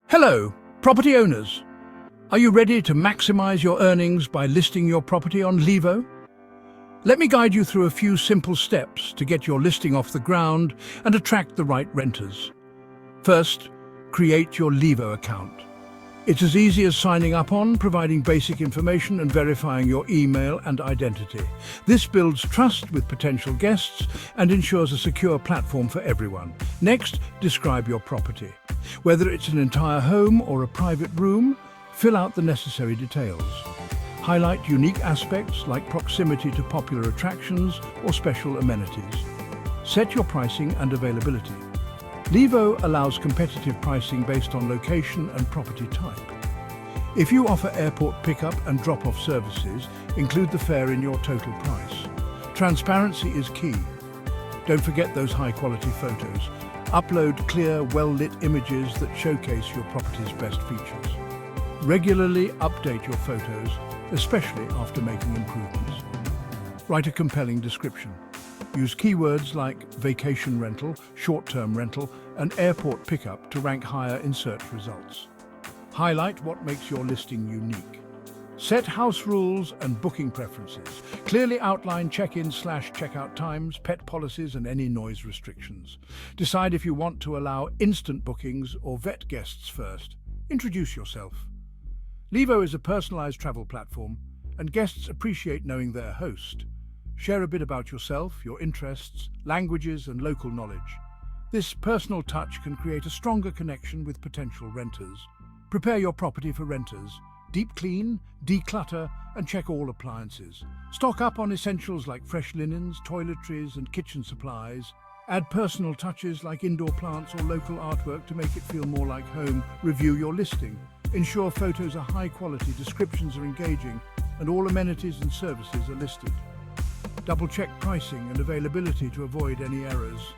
Hello, property owners. Are you ready to maximize your earnings by listing your property on Llivo? Let me guide you through a few simple steps to get your listing off the ground and attract the right renters. First, create your Llivo account. It's as easy as signing up providing basic information and verifying your email and identity. This builds trust with potential guests and ensures a secure platform for everyone. Next, describe your property. Whether it's an entire home or a private room, fill out the necessary details. Highlight unique aspects like proximity to popular attractions or special amenities. Set your pricing and availability. Llivo allows competitive pricing based on location and property type. If you offer airport pickup and drop-off services, include the fare in your total price. Transparency is key. Don't forget those high-quality photos. Upload clear, well-lit images that showcase your property's best features. Regularly update your photos, especially after making improvements. Write a compelling description. Use keywords like vacation rental, short-term rental, and airport pickup to rank higher in search results. Highlight what makes your listing unique. Set house rules and booking preferences. Clearly outline check-in/check-out times, pet policies, and any noise restrictions. Decide if you want to allow instant bookings or vet guests first. Introduce yourself. Llivo is a personalized travel platform, and guests appreciate knowing their host. Share a bit about yourself, your interests, languages, and local knowledge. This personal touch can create a stronger connection with potential renters. Prepare your property for renters. Deep clean, declutter, and check all appliances. Stock up on essentials like fresh linens, toiletries, and kitchen supplies. Add personal touches like indoor plants or local artwork to make it feel more like home. Review your listing. Ensure photos are high quality, descriptions are engaging, and all amenities and services are listed. Double-check pricing and availability to avoid any errors.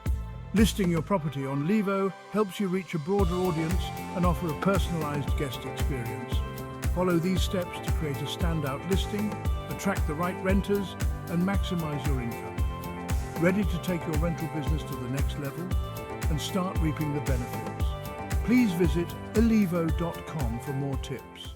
Listing your property on Llivo helps you reach a broader audience and offer a personalized guest experience. Follow these steps to create a standout listing, attract the right renters, and maximize your income. Ready to take your rental business to the next level and start reaping the benefits? Please visit llivo.com for more tips.